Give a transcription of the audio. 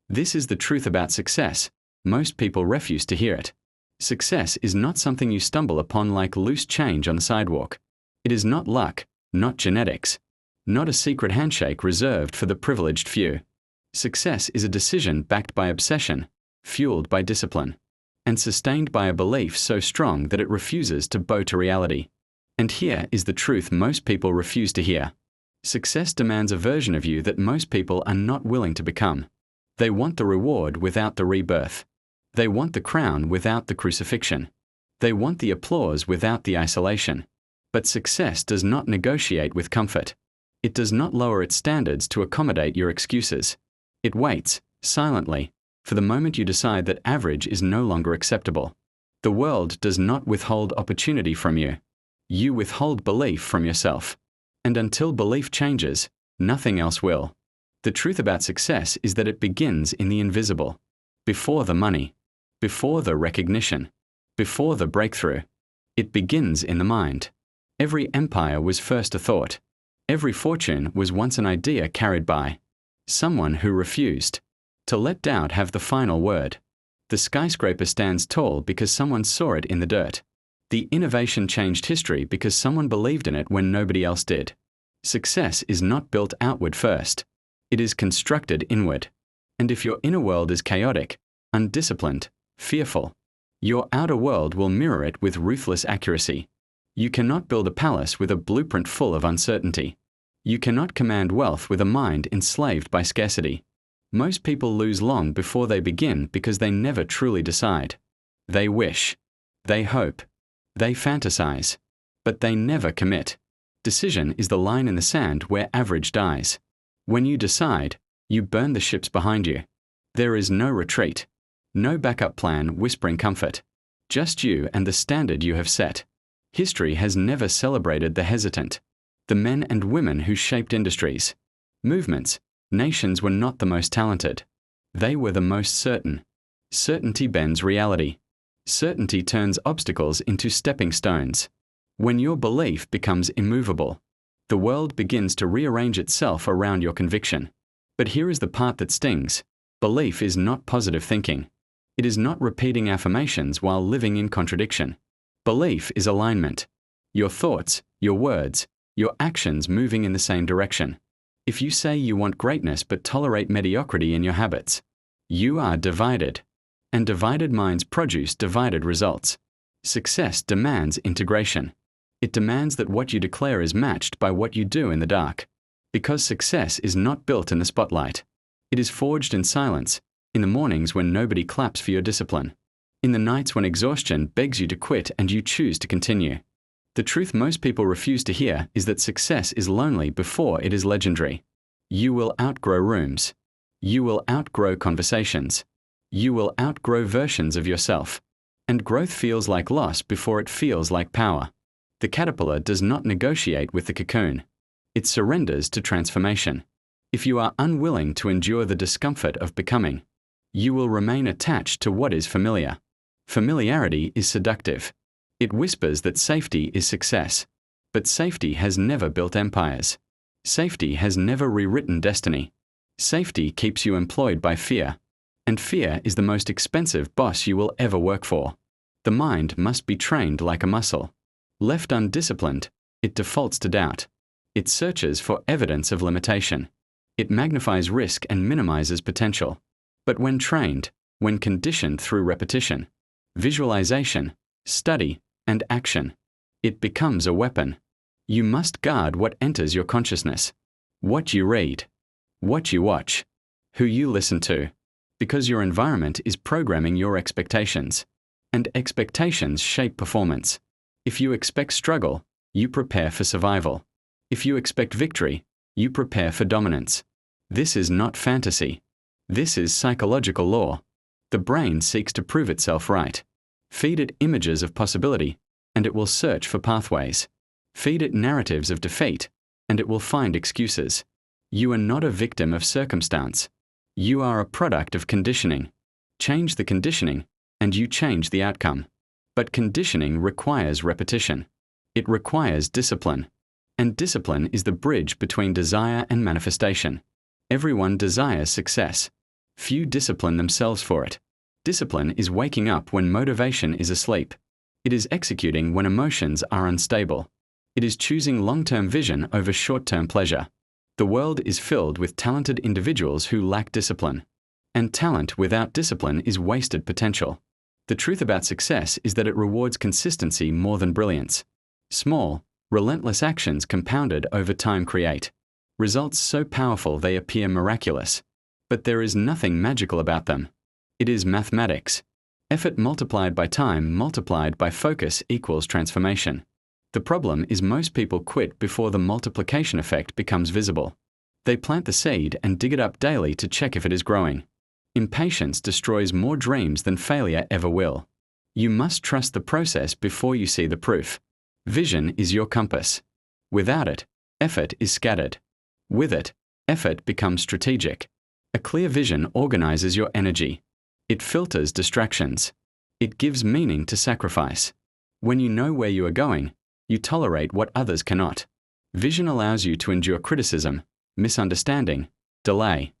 This is the truth about success. Most people refuse to hear it. Success is not something you stumble upon like loose change on the sidewalk. It is not luck, not genetics, not a secret handshake reserved for the privileged few. Success is a decision backed by obsession, fueled by discipline, and sustained by a belief so strong that it refuses to bow to reality. And here is the truth most people refuse to hear. Success demands a version of you that most people are not willing to become. They want the reward without the rebirth. They want the crown without the crucifixion. They want the applause without the isolation. But success does not negotiate with comfort. It does not lower its standards to accommodate your excuses. It waits, silently, for the moment you decide that average is no longer acceptable. The world does not withhold opportunity from you. You withhold belief from yourself. And until belief changes, nothing else will. The truth about success is that it begins in the invisible. Before the money, before the recognition, before the breakthrough. It begins in the mind. Every empire was first a thought. Every fortune was once an idea carried by someone who refused to let doubt have the final word. The skyscraper stands tall because someone saw it in the dirt. The innovation changed history because someone believed in it when nobody else did. Success is not built outward first. It is constructed inward. And if your inner world is chaotic, undisciplined, fearful, your outer world will mirror it with ruthless accuracy. You cannot build a palace with a blueprint full of uncertainty. You cannot command wealth with a mind enslaved by scarcity. Most people lose long before they begin because they never truly decide. They wish. They hope. They fantasize. But they never commit. Decision is the line in the sand where average dies. When you decide, you burn the ships behind you. There is no retreat. No backup plan whispering comfort. Just you and the standard you have set. History has never celebrated the hesitant. The men and women who shaped industries, movements, nations were not the most talented. They were the most certain. Certainty bends reality. Certainty turns obstacles into stepping stones. When your belief becomes immovable, the world begins to rearrange itself around your conviction. But here is the part that stings. Belief is not positive thinking. It is not repeating affirmations while living in contradiction. Belief is alignment. Your thoughts, your words, your actions moving in the same direction. If you say you want greatness but tolerate mediocrity in your habits, you are divided. And divided minds produce divided results. Success demands integration. It demands that what you declare is matched by what you do in the dark. Because success is not built in the spotlight. It is forged in silence, in the mornings when nobody claps for your discipline, in the nights when exhaustion begs you to quit and you choose to continue. The truth most people refuse to hear is that success is lonely before it is legendary. You will outgrow rooms. You will outgrow conversations. You will outgrow versions of yourself. And growth feels like loss before it feels like power. The caterpillar does not negotiate with the cocoon. It surrenders to transformation. If you are unwilling to endure the discomfort of becoming, you will remain attached to what is familiar. Familiarity is seductive. It whispers that safety is success. But safety has never built empires. Safety has never rewritten destiny. Safety keeps you employed by fear. And fear is the most expensive boss you will ever work for. The mind must be trained like a muscle. Left undisciplined, it defaults to doubt. It searches for evidence of limitation. It magnifies risk and minimizes potential. But when trained, when conditioned through repetition, visualization, study, and action, it becomes a weapon. You must guard what enters your consciousness, what you read, what you watch, who you listen to, because your environment is programming your expectations, and expectations shape performance. If you expect struggle, you prepare for survival. If you expect victory, you prepare for dominance. This is not fantasy. This is psychological law. The brain seeks to prove itself right. Feed it images of possibility, and it will search for pathways. Feed it narratives of defeat, and it will find excuses. You are not a victim of circumstance. You are a product of conditioning. Change the conditioning, and you change the outcome. But conditioning requires repetition. It requires discipline. And discipline is the bridge between desire and manifestation. Everyone desires success. Few discipline themselves for it. Discipline is waking up when motivation is asleep. It is executing when emotions are unstable. It is choosing long-term vision over short-term pleasure. The world is filled with talented individuals who lack discipline. And talent without discipline is wasted potential. The truth about success is that it rewards consistency more than brilliance. Small, relentless actions compounded over time create results so powerful they appear miraculous. But there is nothing magical about them. It is mathematics. Effort multiplied by time multiplied by focus equals transformation. The problem is most people quit before the multiplication effect becomes visible. They plant the seed and dig it up daily to check if it is growing. Impatience destroys more dreams than failure ever will. You must trust the process before you see the proof. Vision is your compass. Without it, effort is scattered. With it, effort becomes strategic. A clear vision organizes your energy. It filters distractions. It gives meaning to sacrifice. When you know where you are going, you tolerate what others cannot. Vision allows you to endure criticism, misunderstanding, delay.